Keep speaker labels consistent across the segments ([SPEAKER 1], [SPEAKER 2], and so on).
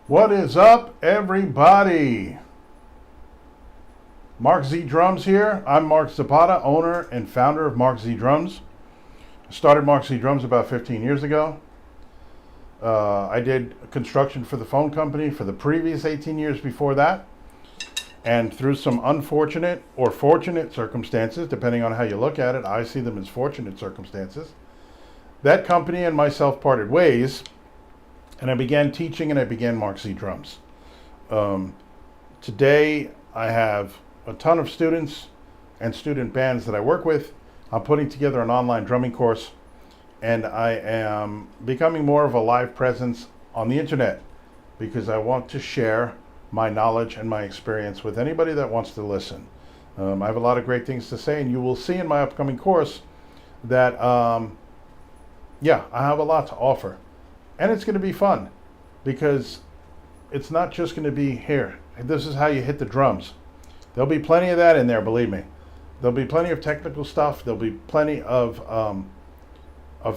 [SPEAKER 1] What is up, everybody? Mark Z Drums here. I'm Mark Zapata, owner and founder of Mark Z Drums. I started Mark Z Drums about 15 years ago. I did construction for the phone company for the previous 18 years before that. And through some unfortunate or fortunate circumstances, depending on how you look at it, I see them as fortunate circumstances, that company and myself parted ways. And I began teaching and I began Mark Z Drums. Today I have a ton of students and student bands that I work with. I'm putting together an online drumming course, and I am becoming more of a live presence on the internet because I want to share my knowledge and my experience with anybody that wants to listen. I have a lot of great things to say, and you will see in my upcoming course that I have a lot to offer. And it's going to be fun because it's not just going to be here. This is how you hit the drums. There'll be plenty of that in there, believe me. There'll be plenty of technical stuff. There'll be plenty of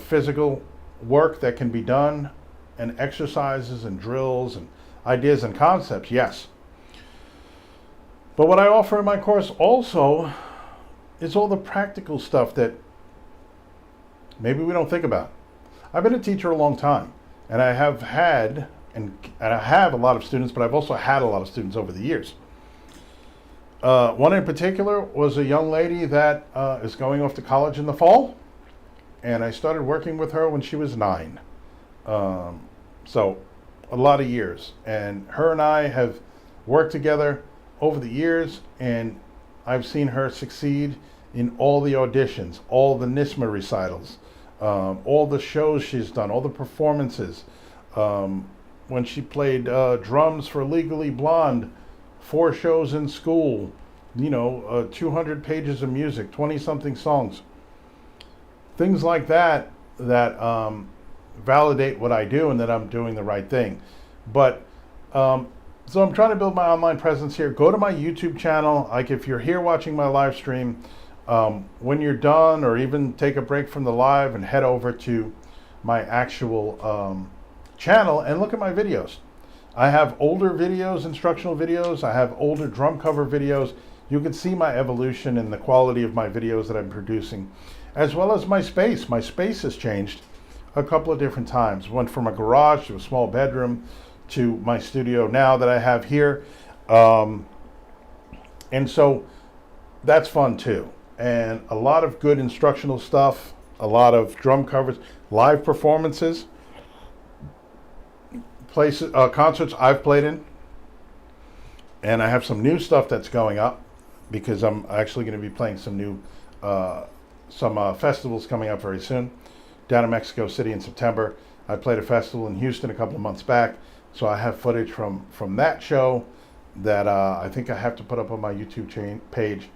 [SPEAKER 1] physical work that can be done, and exercises and drills and ideas and concepts, yes. But what I offer in my course also is all the practical stuff that maybe we don't think about. I've been a teacher a long time. And I have had, and I have a lot of students, but I've also had a lot of students over the years. One in particular was a young lady that is going off to college in the fall. And I started working with her when she was 9. So a lot of years. And her and I have worked together over the years, and I've seen her succeed in all the auditions, all the NISMA recitals, all the shows she's done, all the performances. When she played drums for Legally Blonde, 4 shows in school, 200 pages of music, 20-something songs. Things like that validate what I do and that I'm doing the right thing. But so I'm trying to build my online presence here. Go to my YouTube channel. Like if you're here watching my live stream, when you're done, or even take a break from the live and head over to my actual channel and look at my videos. I have older videos, instructional videos. I have older drum cover videos. You can see my evolution and the quality of my videos that I'm producing, as well as my space. My space has changed a couple of different times. Went from a garage to a small bedroom to my studio now that I have here. And so that's fun too. And a lot of good instructional stuff, a lot of drum covers, live performances, places, concerts I've played in. And I have some new stuff that's going up because I'm actually going to be playing some new, festivals coming up very soon. Down in Mexico City in September. I played a festival in Houston a couple of months back. So I have footage from that show that I think I have to put up on my YouTube page.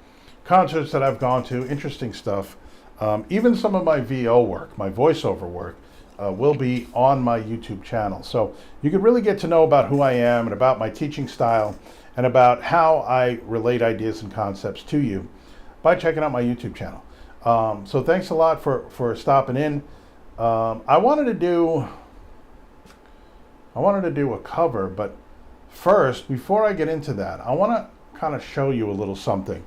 [SPEAKER 1] Concerts that I've gone to, interesting stuff. Even some of my VO work, my voiceover work, will be on my YouTube channel. So you can really get to know about who I am and about my teaching style and about how I relate ideas and concepts to you by checking out my YouTube channel. So thanks a lot for stopping in. I wanted to do a cover, but first, before I get into that, I want to kind of show you a little something.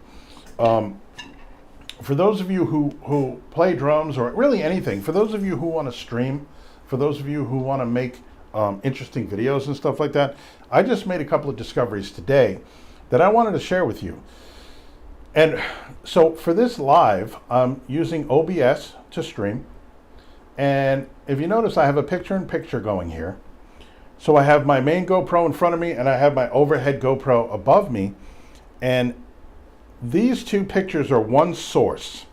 [SPEAKER 1] For those of you who play drums, or really anything, for those of you who want to stream, for those of you who want to make interesting videos and stuff like that, I just made a couple of discoveries today that I wanted to share with you. And so for this live, I'm using OBS to stream. And if you notice, I have a picture-in-picture going here. So I have my main GoPro in front of me, and I have my overhead GoPro above me. And these two pictures are one source.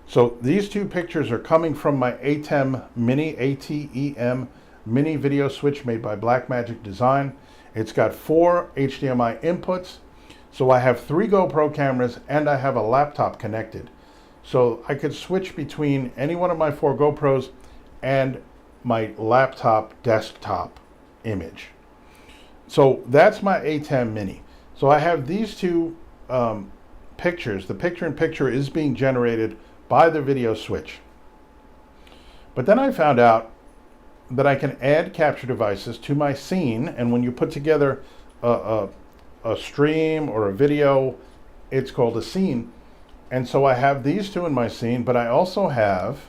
[SPEAKER 1] So these two pictures are coming from my ATEM Mini, ATEM Mini video switch made by Blackmagic Design. It's got 4 HDMI inputs. So I have 3 GoPro cameras and I have a laptop connected. So I could switch between any one of my 4 GoPros and my laptop desktop image. So that's my ATEM Mini. So I have these two pictures. The picture-in-picture is being generated by the video switch. But then I found out that I can add capture devices to my scene, and when you put together a stream or a video, it's called a scene. And so I have these two in my scene, but I also have,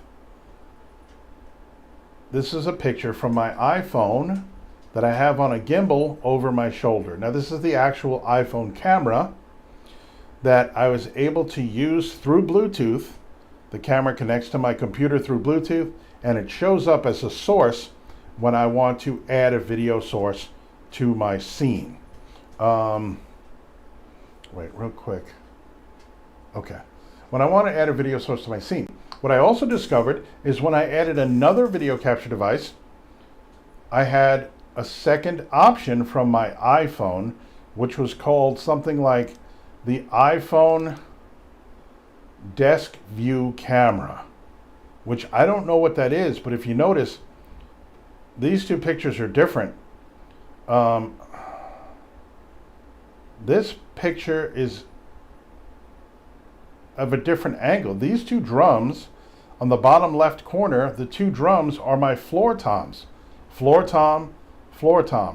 [SPEAKER 1] this is a picture from my iPhone that I have on a gimbal over my shoulder. Now this is the actual iPhone camera that I was able to use through Bluetooth. The camera connects to my computer through Bluetooth, and it shows up as a source when I want to add a video source to my scene. Wait, real quick. Okay. When I want to add a video source to my scene, what I also discovered is when I added another video capture device, I had a second option from my iPhone, which was called something like the iPhone Desk View Camera, which I don't know what that is, but if you notice, these two pictures are different. This picture is of a different angle. These two drums on the bottom left corner, the two drums are my floor toms. Floor tom,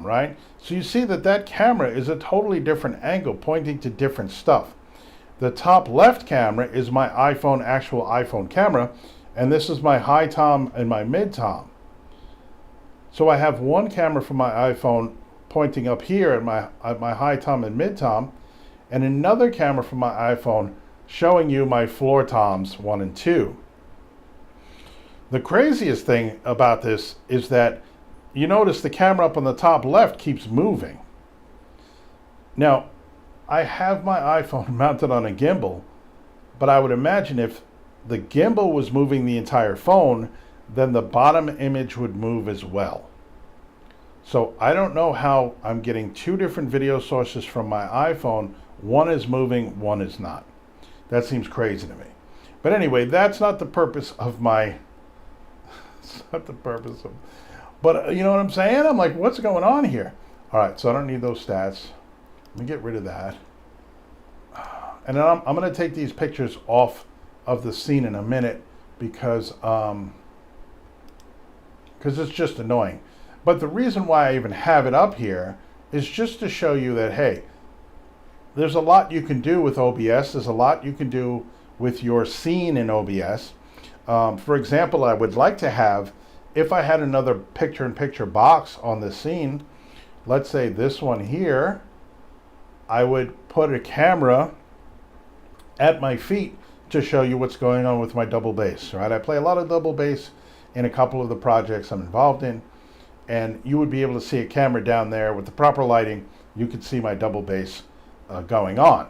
[SPEAKER 1] right? So you see that that camera is a totally different angle, pointing to different stuff. The top left camera is my actual iPhone camera, and this is my high tom and my mid tom. So I have one camera from my iPhone pointing up here at my high tom and mid tom, and another camera from my iPhone showing you my floor toms 1 and 2. The craziest thing about this is that you notice the camera up on the top left keeps moving. Now, I have my iPhone mounted on a gimbal, but I would imagine if the gimbal was moving the entire phone, then the bottom image would move as well. So I don't know how I'm getting two different video sources from my iPhone. One is moving, one is not. That seems crazy to me. But anyway, that's not the purpose of my, it's not the purpose of, but you know what I'm saying? I'm like, what's going on here? All right, so I don't need those stats. Let me get rid of that. And then I'm going to take these pictures off of the scene in a minute because it's just annoying. But the reason why I even have it up here is just to show you that, hey, there's a lot you can do with OBS. There's a lot you can do with your scene in OBS. For example, I would like to have, if I had another picture-in-picture box on the scene, let's say this one here, I would put a camera at my feet to show you what's going on with my double bass, right? I play a lot of double bass in a couple of the projects I'm involved in, and you would be able to see a camera down there with the proper lighting. You could see my double bass going on.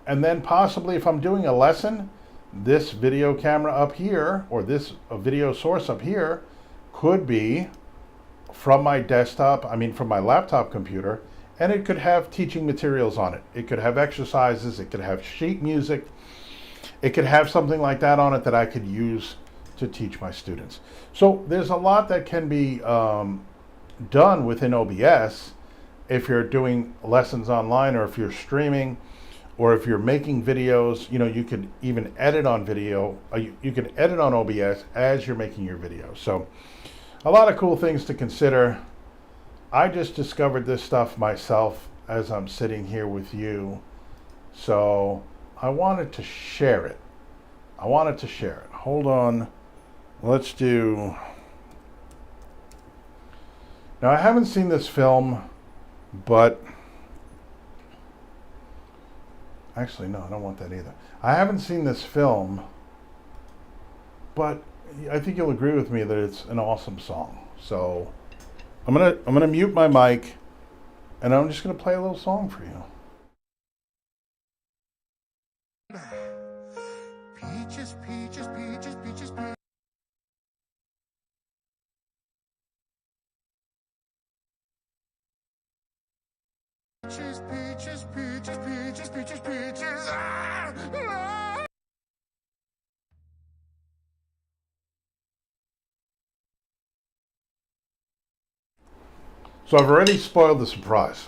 [SPEAKER 1] And then possibly if I'm doing a lesson, this video camera up here, or this video source up here, could be from my desktop, from my laptop computer, and it could have teaching materials on it. It could have exercises, it could have sheet music, it could have something like that on it that I could use to teach my students. So there's a lot that can be done within OBS if you're doing lessons online, or if you're streaming, or if you're making videos. You could even edit on video. You can edit on OBS as you're making your video. So a lot of cool things to consider. I just discovered this stuff myself as I'm sitting here with you. So I wanted to share it. Hold on. Let's do... Now, I haven't seen this film, but... Actually, no, I don't want that either. I haven't seen this film, but I think you'll agree with me that it's an awesome song. So I'm gonna mute my mic, and I'm just gonna play a little song for you. Peaches, peaches, peaches, peaches, peaches. Peaches, peaches, peaches, peaches, peaches, peaches. Ah! Ah! So I've already spoiled the surprise.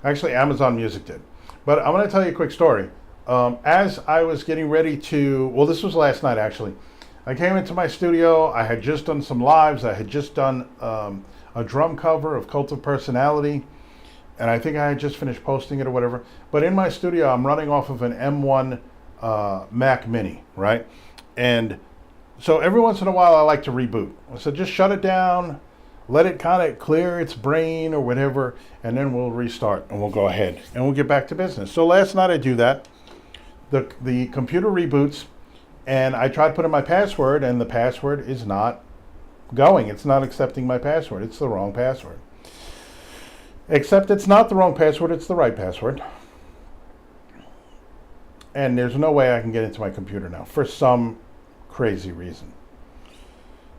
[SPEAKER 1] Actually, Amazon Music did. But I'm going to tell you a quick story. As I was getting ready to, well, this was last night actually. I came into my studio. I had just done some lives. I had just done a drum cover of Cult of Personality, and I think I had just finished posting it or whatever. But in my studio, I'm running off of an M1 Mac Mini, right? And so every once in a while, I like to reboot. So just shut it down, let it kind of clear its brain or whatever, and then we'll restart and we'll go ahead and we'll get back to business. So last night I do that. The computer reboots, and I tried putting my password, and the password is not going. It's not accepting my password. It's the wrong password. Except it's not the wrong password, it's the right password. And there's no way I can get into my computer now for some crazy reason.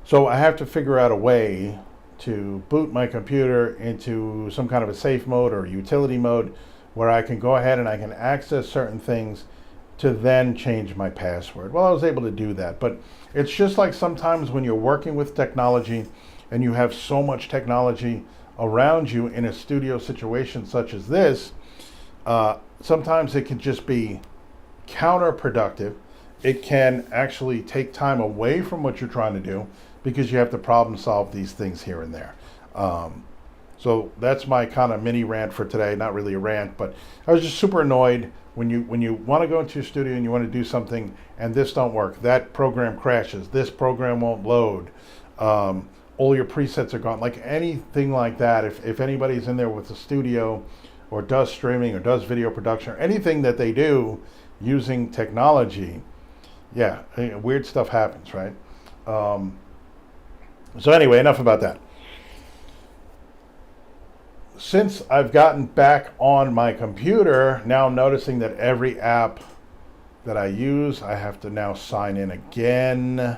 [SPEAKER 1] So I have to figure out a way to boot my computer into some kind of a safe mode or utility mode where I can go ahead and I can access certain things to then change my password. Well, I was able to do that, but it's just like sometimes when you're working with technology and you have so much technology around you in a studio situation such as this, sometimes it can just be counterproductive. It can actually take time away from what you're trying to do because you have to problem solve these things here and there. So that's my kind of mini rant for today. Not really a rant, but I was just super annoyed when you want to go into your studio and you want to do something and this don't work. That program crashes. This program won't load. All your presets are gone. Like anything like that. If anybody's in there with a studio or does streaming or does video production or anything that they do using technology, yeah, weird stuff happens, right? So anyway, enough about that. Since I've gotten back on my computer, now I'm noticing that every app that I use, I have to now sign in again.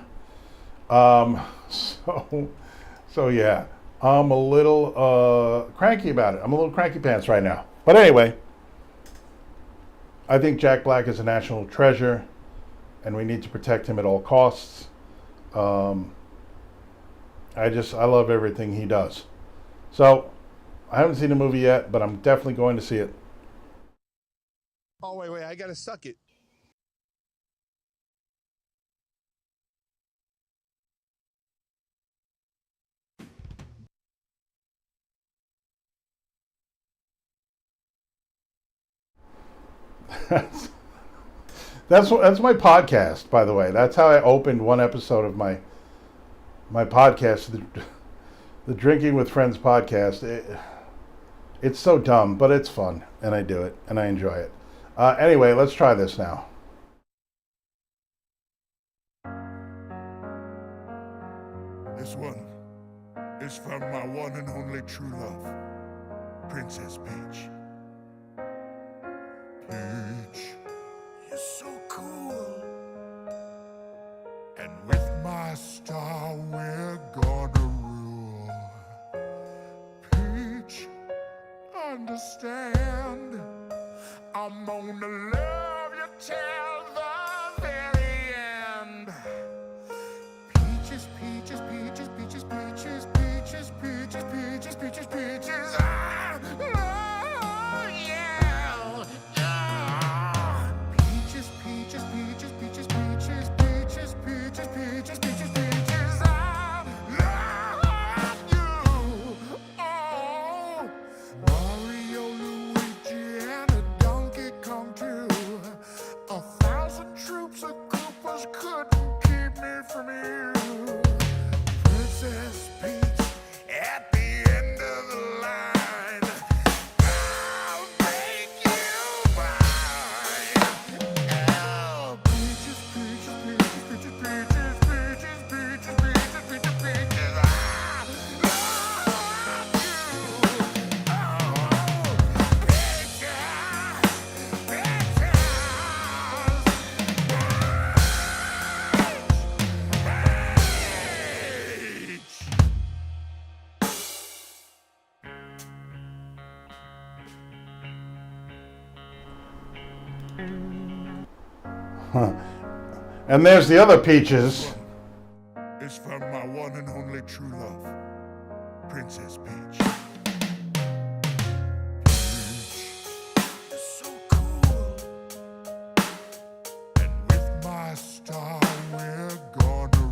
[SPEAKER 1] So yeah, I'm a little cranky about it. I'm a little cranky pants right now. But anyway, I think Jack Black is a national treasure, and we need to protect him at all costs. I love everything he does. So I haven't seen the movie yet, but I'm definitely going to see it.
[SPEAKER 2] Oh, wait, I gotta suck it.
[SPEAKER 1] That's my podcast, by the way. That's how I opened one episode of my podcast, the Drinking with Friends podcast. It's so dumb, but it's fun, and I do it, and I enjoy it. Anyway, let's try this now.
[SPEAKER 3] This one is from my one and only true love, Princess Peach. Peach, you're so cool. And with my star, we're gonna rule. Peach, understand, I'm gonna love you till the very end. Peaches, peaches, peaches, peaches, peaches, peaches, peaches, peaches, peaches, peaches. Ah, oh, yeah. Ah. Peaches, peaches, peaches, peaches, peaches, peaches, peaches, peaches, peaches, peaches. I love you. Oh, Mario, Luigi, and a Donkey Kong too. 1,000 troops of Koopas couldn't keep me from you. Princess Peach at the end of the line. I'll make you mine. Oh, peaches, peaches, peaches, peaches, peaches, peaches, peaches, peaches, peaches, peaches. I love you. Oh, peaches, peaches.
[SPEAKER 1] And there's the other Peaches.
[SPEAKER 3] It's from my one and only true love, Princess Peach. You're so cool. And with my star, we're gonna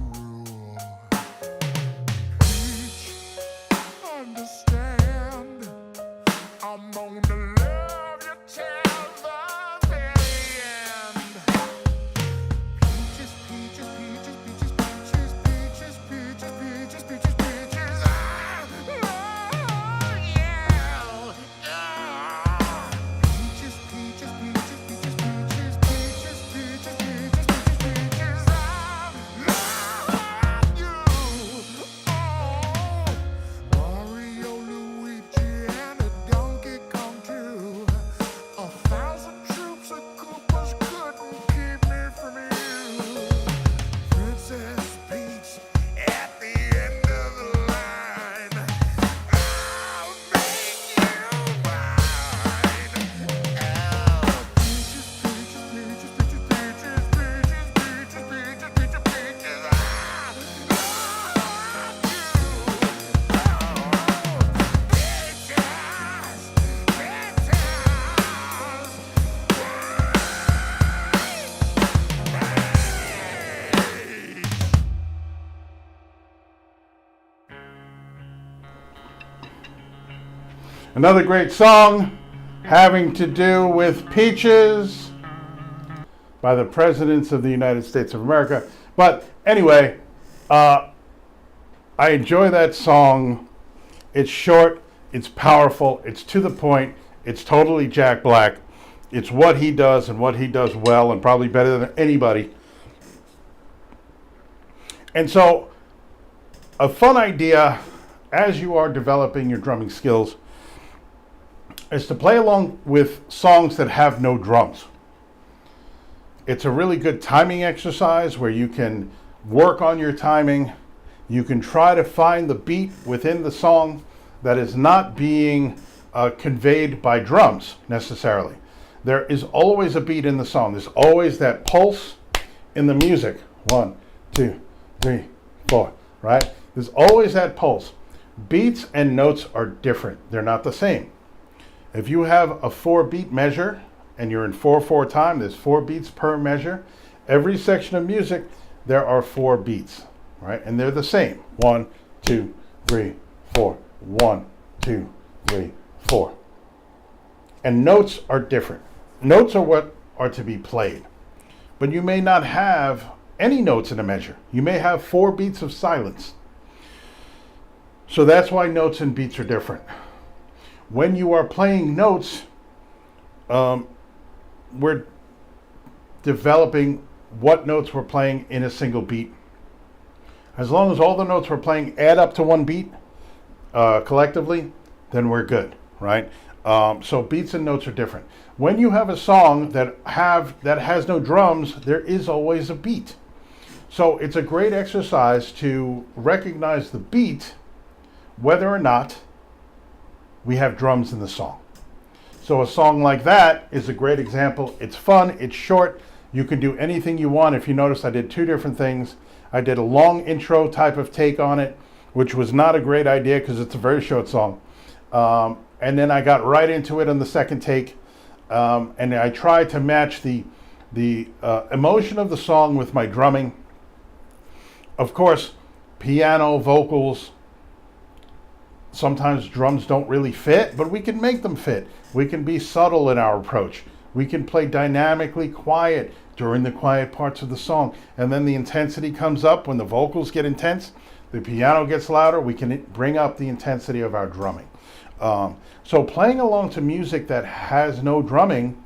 [SPEAKER 1] Another great song having to do with peaches by the presidents of the United States of America. But anyway, I enjoy that song. It's short, it's powerful, it's to the point, it's totally Jack Black. It's what he does and what he does well and probably better than anybody. And so, a fun idea as you are developing your drumming skills is to play along with songs that have no drums. It's a really good timing exercise where you can work on your timing. You can try to find the beat within the song that is not being conveyed by drums necessarily. There is always a beat in the song. There's always that pulse in the music. 1, 2, 3, 4, right? There's always that pulse. Beats and notes are different. They're not the same. If you have a 4-beat measure and you're in 4/4 time, there's 4 beats per measure. Every section of music, there are 4 beats, right? And they're the same. 1, 2, 3, 4. 1, 2, 3, 4. And notes are different. Notes are what are to be played. But you may not have any notes in a measure. You may have 4 beats of silence. So that's why notes and beats are different. When you are playing notes, we're developing what notes we're playing in a single beat. As long as all the notes we're playing add up to 1 beat collectively, then we're good, right? So beats and notes are different. When you have a song that has no drums, there is always a beat. So it's a great exercise to recognize the beat, whether or not we have drums in the song. So a song like that is a great example. It's fun, it's short, you can do anything you want. If you notice, I did 2 different things. I did a long intro type of take on it, which was not a great idea because it's a very short song. And then I got right into it on the second take. And I tried to match the emotion of the song with my drumming. Of course, piano, vocals, sometimes drums don't really fit, but we can make them fit. We can be subtle in our approach. We can play dynamically quiet during the quiet parts of the song. And then the intensity comes up when the vocals get intense. The piano gets louder. We can bring up the intensity of our drumming. So playing along to music that has no drumming,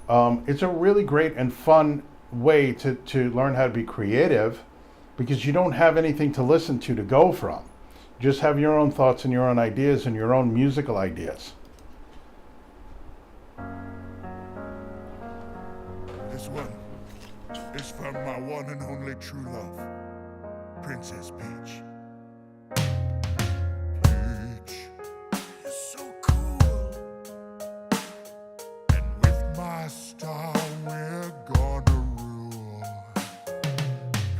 [SPEAKER 1] it's a really great and fun way to learn how to be creative because you don't have anything to listen to go from. You just have your own thoughts and your own ideas and your own musical ideas.
[SPEAKER 3] This one is from my one and only true love, Princess Peach. Peach, you're so cool. And with my star, we're gonna rule.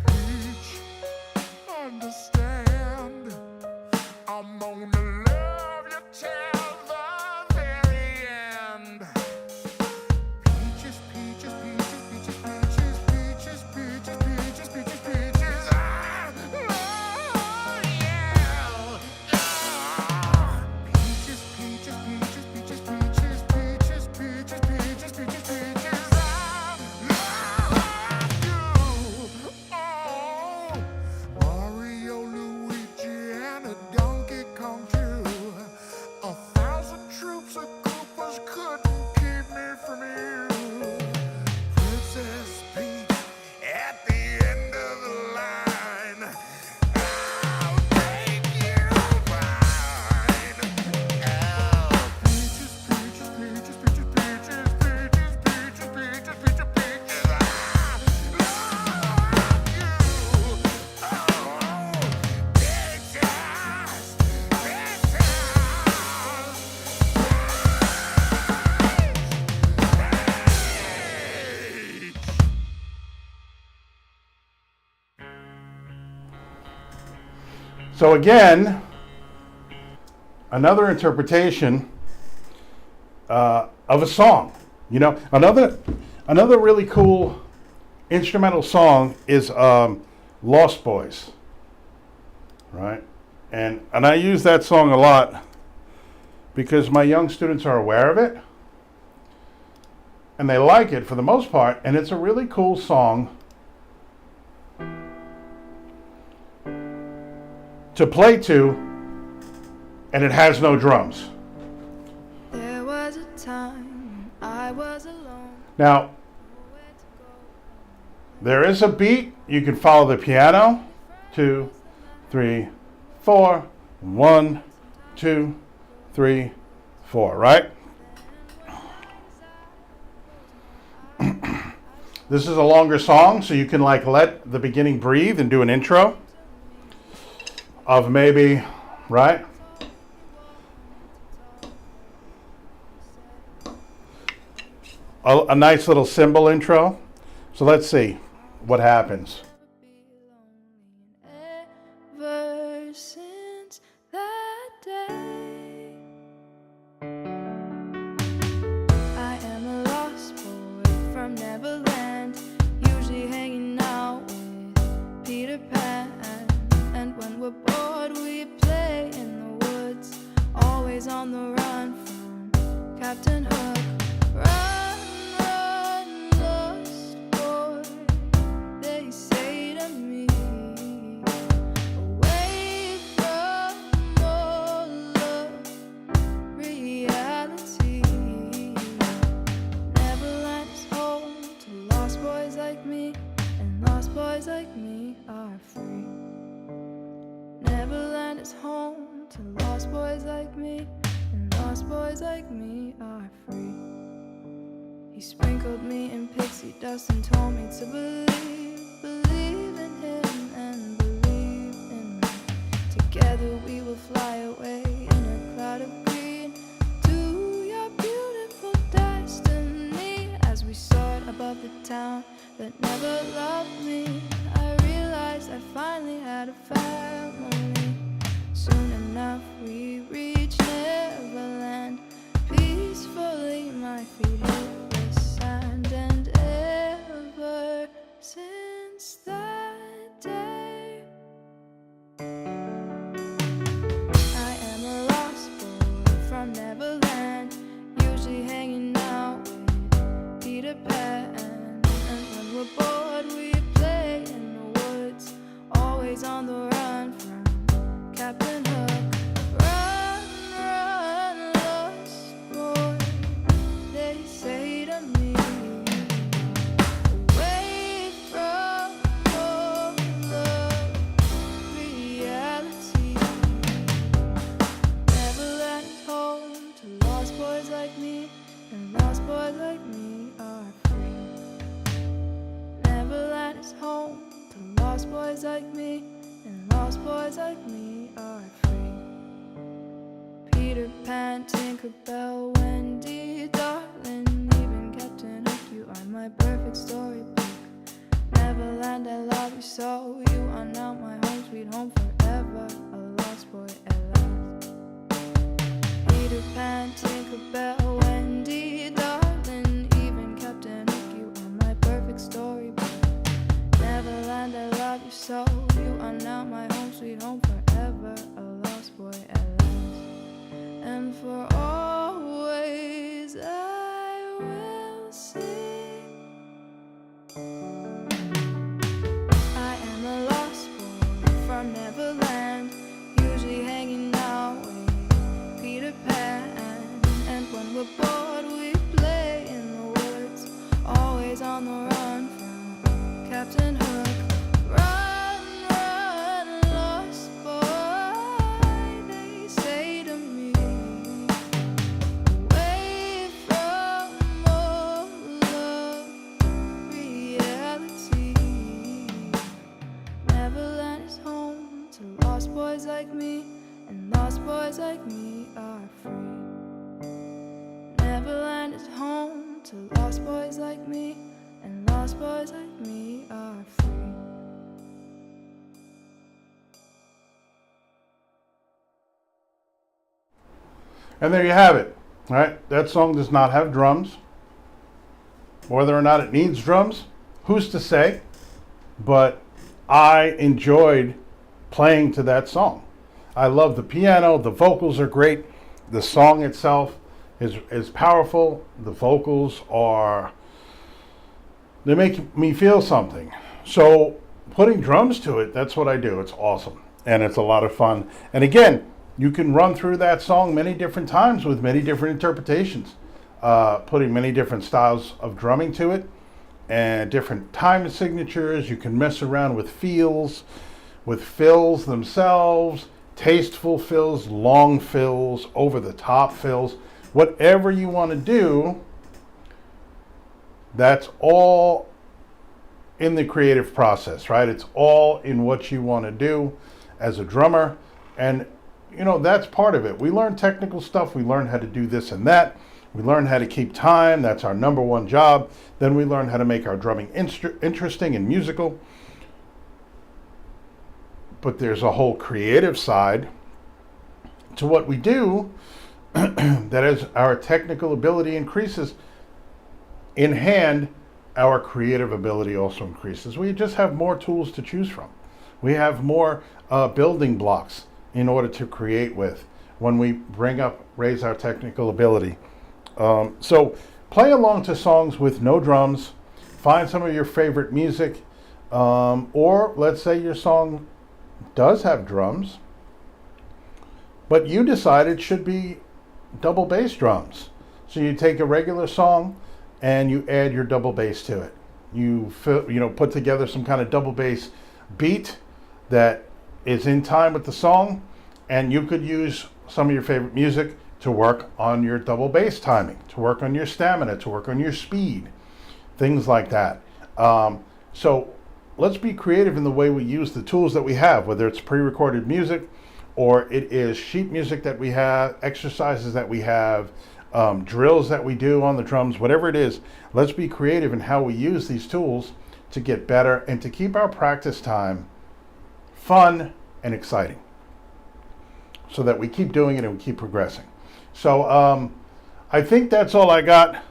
[SPEAKER 3] Peach, understand, I'm gonna love you till the very end. Peaches, peaches, peaches, peaches, peaches, peaches, peaches, peaches, peaches, peaches. Ah, oh yeah. Ah. Peaches, peaches, peaches, peaches, peaches, peaches, peaches, peaches, peaches, peaches. I love you. Oh, Mario, Luigi, and a Donkey Kong too. 1,000 troops of Koopas couldn't keep me from you. Princess Peach at the end of the line. I'll make you mine. Oh, peaches, peaches, peaches, peaches, peaches, peaches, peaches, peaches, peaches, peaches. I love you. Oh, peaches, peaches.
[SPEAKER 1] So again, another interpretation of a song. You know, another really cool instrumental song is Lost Boys, right? And I use that song a lot because my young students are aware of it and they like it for the most part, and it's a really cool song to play to, and it has no drums.
[SPEAKER 4] There was a time I was alone.
[SPEAKER 1] Now, there is a beat. You can follow the piano. 2, 3, 4. 1, 2, 3, 4, right? This is a longer song, so you can like let the beginning breathe and do an intro of maybe, right? A nice little cymbal intro. So let's see what happens.
[SPEAKER 4] Ever since that day, I am a lost boy from Neverland, usually hanging out with Peter Pan. And when we're bored, we play in the woods, always on the run from Captain Hook. Run, run, lost boy, they say to me, away from all of reality. Neverland is home to lost boys like me, and lost boys like me are free. Neverland is home to lost boys like me, and lost boys like me are free. He sprinkled me in pixie dust and told me to believe in him and believe in me. Together we will fly away in a cloud of green to your beautiful destiny. As we soared above the town that never loved me, I realized I finally had a family. Soon enough we reached Neverland, peacefully my feet hit the sand. And ever since that day, I am a lost boy from Neverland, usually hanging out with Peter Pan. And when we're bored, we play in the woods, always on the run from Captain Hook. Run, run, lost boy, they say to me, away from all of reality. Neverland is home to lost boys like me, and lost boys like me are free. Neverland is home to lost boys like me, and lost boys like me are free. Peter Pan, Tinkerbell, Wendy, darling, even Captain Hook, you are my perfect storybook. Neverland, I love you so, you are now my home, sweet home forever, a lost boy at last. Peter Pan, Tinkerbell, Wendy, darling, even Captain Hook, you are my perfect storybook. Neverland, I love you so, you are now my home, sweet home forever, a lost boy at last. And for always I will sing. I am a lost boy from Neverland, usually hanging out with Peter Pan. And when we're bored, we play in the woods, always on the run from Captain Hook. Run, run, lost boy, they say to me, away from all of reality. Neverland is home to lost boys like me, and lost boys like me are free. Neverland is home to lost boys like me, and lost boys like me are free.
[SPEAKER 1] And there you have it, right? That song does not have drums. Whether or not it needs drums, who's to say? But I enjoyed playing to that song. I love the piano, the vocals are great. The song itself is powerful. The vocals they make me feel something. So putting drums to it, that's what I do. It's awesome. And it's a lot of fun. And again, you can run through that song many different times with many different interpretations, putting many different styles of drumming to it and different time signatures. You can mess around with feels, with fills themselves, tasteful fills, long fills, over the top fills, whatever you want to do. That's all in the creative process, right? It's all in what you want to do as a drummer. And, you know, that's part of it. We learn technical stuff. We learn how to do this and that. We learn how to keep time. That's our number one job. Then we learn how to make our drumming interesting and musical. But there's a whole creative side to what we do that as our technical ability increases, in hand, our creative ability also increases. We just have more tools to choose from. We have more building blocks in order to create with when we raise our technical ability. So play along to songs with no drums. Find some of your favorite music. Or let's say your song does have drums, but you decide it should be double bass drums. So you take a regular song and you add your double bass to it. You put together some kind of double bass beat that is in time with the song, and you could use some of your favorite music to work on your double bass timing, to work on your stamina, to work on your speed, things like that. So let's be creative in the way we use the tools that we have, whether it's pre-recorded music or it is sheet music that we have, exercises that we have, drills that we do on the drums, whatever it is. Let's be creative in how we use these tools to get better and to keep our practice time fun and exciting, so that we keep doing it and we keep progressing. So I think that's all I got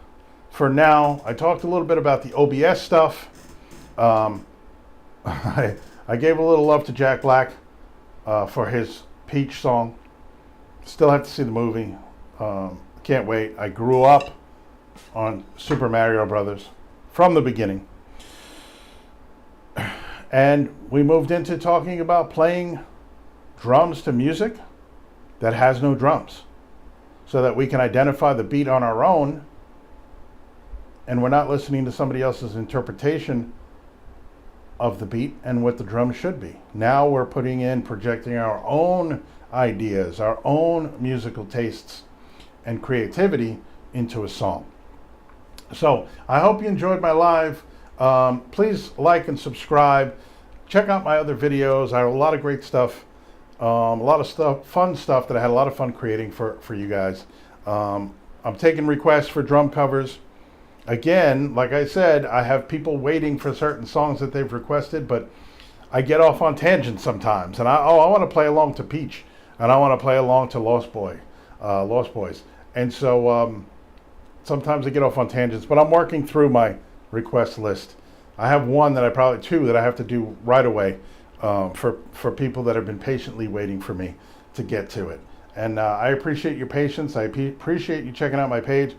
[SPEAKER 1] for now. I talked a little bit about the OBS stuff. I gave a little love to Jack Black for his Peach song. Still have to see the movie. Can't wait. I grew up on Super Mario Brothers from the beginning. And we moved into talking about playing drums to music that has no drums, so that we can identify the beat on our own and we're not listening to somebody else's interpretation of the beat and what the drum should be. Now we're projecting our own ideas, our own musical tastes and creativity into a song. So I hope you enjoyed my live. Please like and subscribe. Check out my other videos. I have a lot of great stuff, fun stuff that I had a lot of fun creating for you guys. I'm taking requests for drum covers. Again, like I said, I have people waiting for certain songs that they've requested, but I get off on tangents sometimes. And I want to play along to Peach, and I want to play along to Lost Boys. And so sometimes I get off on tangents, but I'm working through my request list. I have two that I have to do right away for people that have been patiently waiting for me to get to it. And I appreciate your patience. I appreciate you checking out my page.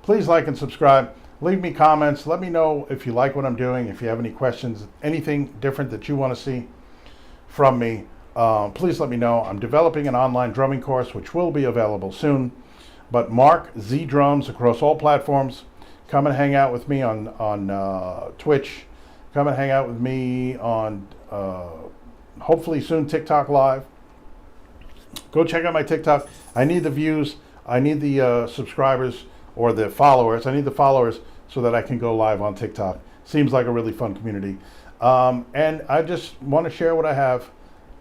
[SPEAKER 1] Please like and subscribe. Leave me comments. Let me know if you like what I'm doing, if you have any questions, anything different that you want to see from me. Please let me know. I'm developing an online drumming course, which will be available soon. But Mark Z Drums across all platforms. Come and hang out with me on Twitch. Come and hang out with me on hopefully soon TikTok Live. Go check out my TikTok. I need the views. I need the subscribers or the followers. I need the followers so that I can go live on TikTok. Seems like a really fun community. And I just want to share what I have.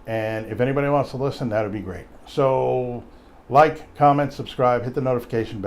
[SPEAKER 1] And if anybody wants to listen, that would be great. So like, comment, subscribe, hit the notification bell.